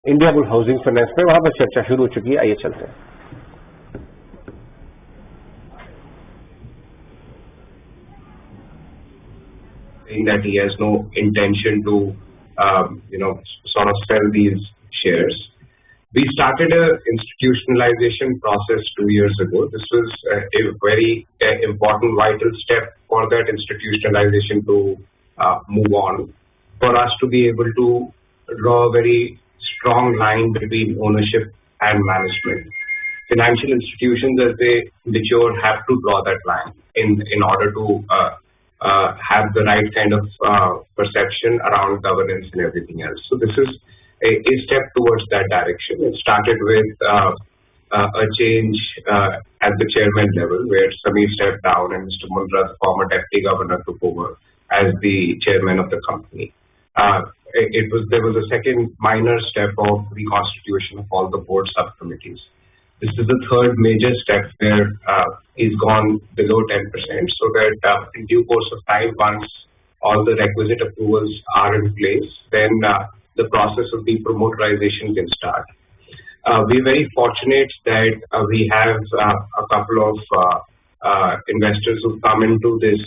Indiabulls housing finance में, वहां पर चर्चा शुरू हो चुकी है। आइए चलते हैं। That he has no intention to sort of sell these shares. We started a institutionalization process 2 years ago. This was a very important, vital step for that institutionalization to move on, for us to be able to draw a very strong line between ownership and management. Financial institutions, as they mature, have to draw that line in order to have the right kind of perception around governance and everything else. So this is a step towards that direction. It started with a change at the chairman level, where Sameer stepped down and Mr. Mundra, the former deputy governor, took over as the chairman of the company. There was a second minor step of reconstitution of all the board subcommittees. This is the third major step where he's gone below 10%, so that in due course of time, once all the requisite approvals are in place, then the process of the promoterization can start. We're very fortunate that we have a couple of investors who've come into this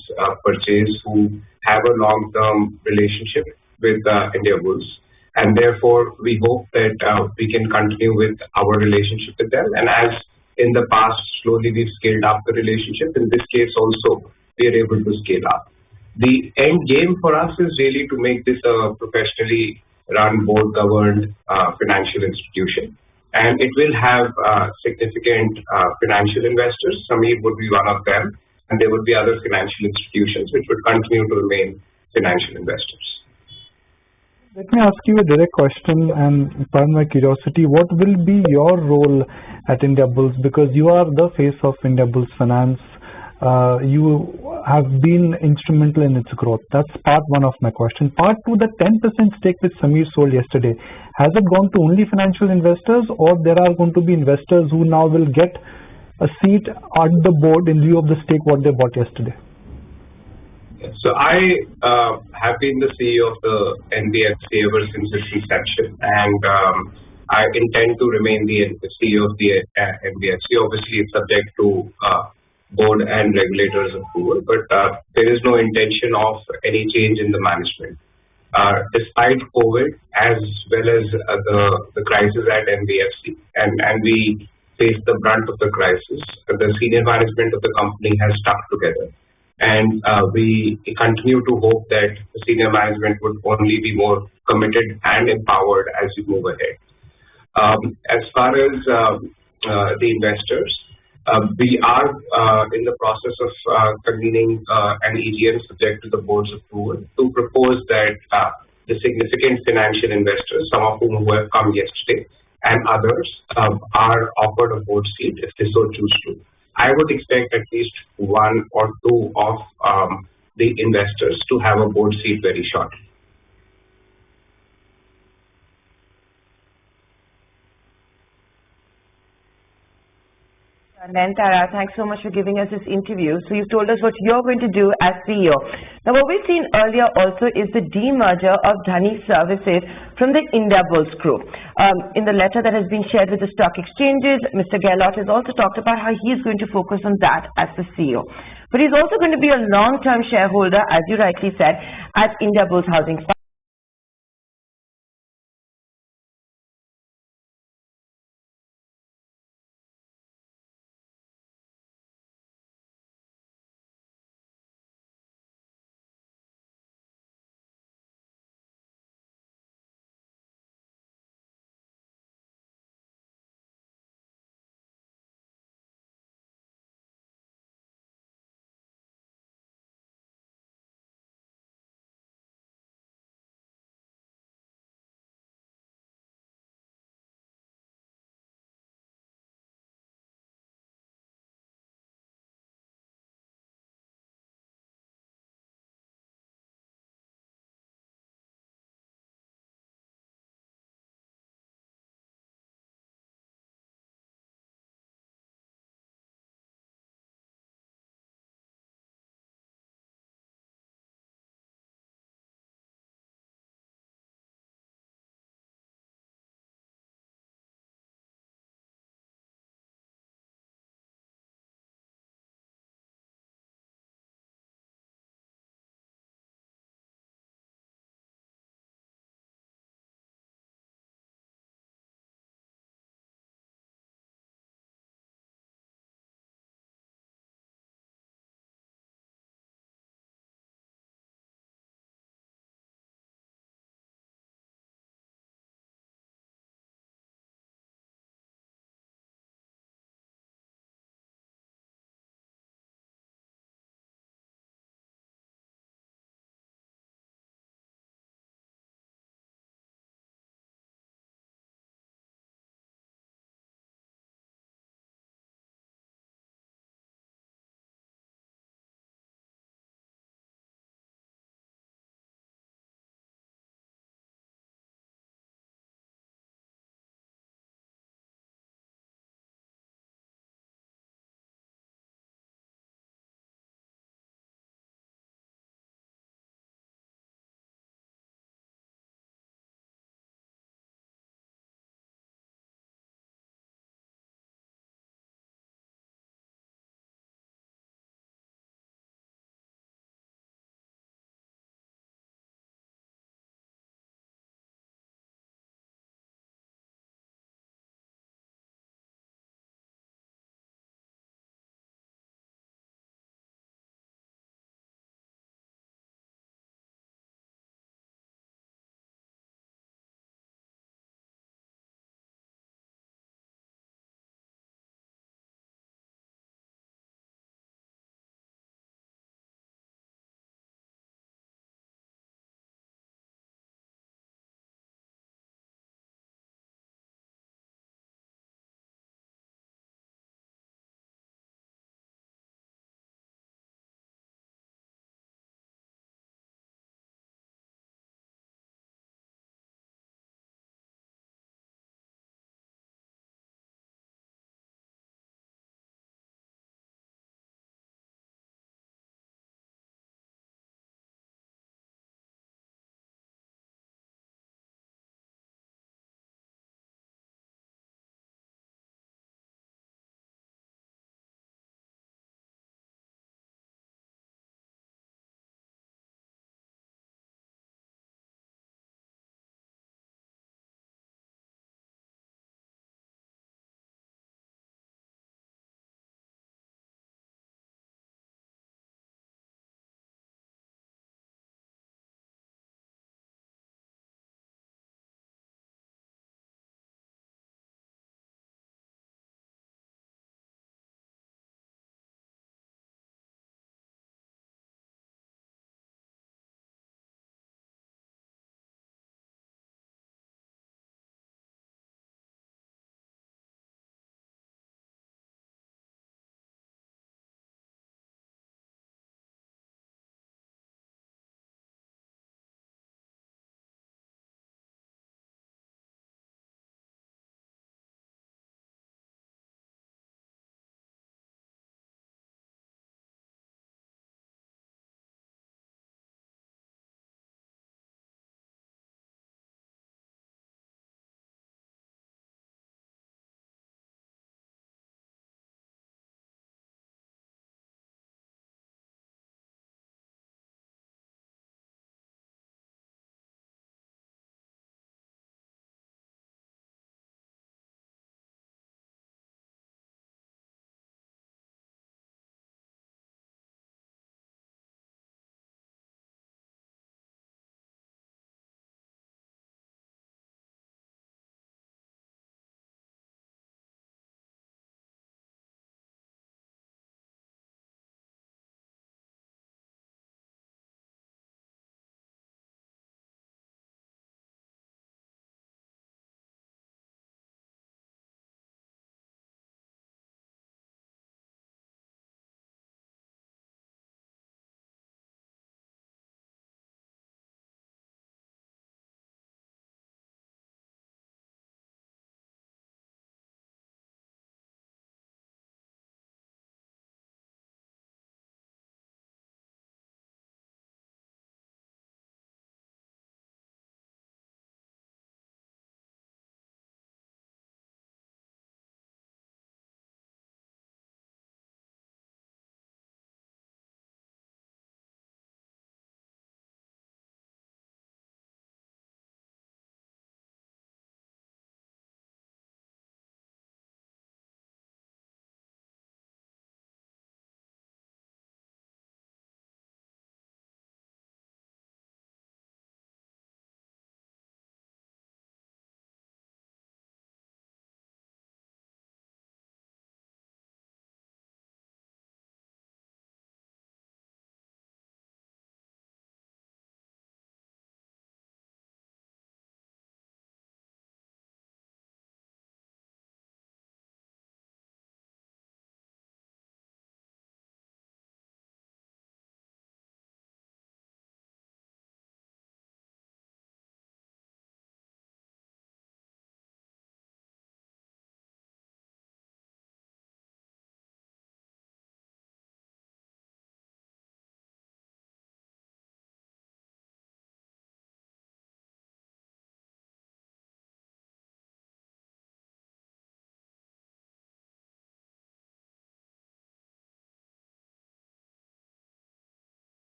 purchase who have a long-term relationship with Indiabulls, and therefore we hope that we can continue with our relationship with them. And as in the past, slowly we've scaled up the relationship. In this case also, we are able to scale up. The end game for us is really to make this a professionally run, board-governed financial institution, and it will have significant financial investors. Sameer would be one of them, and there would be other financial institutions which would continue to remain financial investors. Let me ask you a direct question and pardon my curiosity. What will be your role at Indiabulls? Because you are the face of Indiabulls Finance. You have been instrumental in its growth. That's part one of my question. Part two, the 10% stake which Sameer sold yesterday, has it gone to only financial investors, or there are going to be investors who now will get a seat on the board in lieu of the stake what they bought yesterday? So I have been the CEO of the NBFC ever since its inception, and I intend to remain the CEO of the NBFC. Obviously, it's subject to board and regulators approval, but there is no intention of any change in the management. Despite COVID, as well as the crisis at NBFC, and we faced the brunt of the crisis, the senior management of the company has stuck together. And we continue to hope that the senior management would only be more committed and empowered as we move ahead. As far as the investors, we are in the process of convening an EGM subject to the board's approval to propose that the significant financial investors, some of whom who have come yesterday, and others are offered a board seat if they so choose to. I would expect at least one or two of the investors to have a board seat very shortly. And Tara, thanks so much for giving us this interview. So you've told us what you're going to do as CEO. Now, what we've seen earlier also is the demerger of Dhani Services from the Indiabulls group. In the letter that has been shared with the stock exchanges, Mr. Gehlaut has also talked about how he's going to focus on that as the CEO. But he's also going to be a long-term shareholder, as you rightly said, at Indiabulls Housing Finance.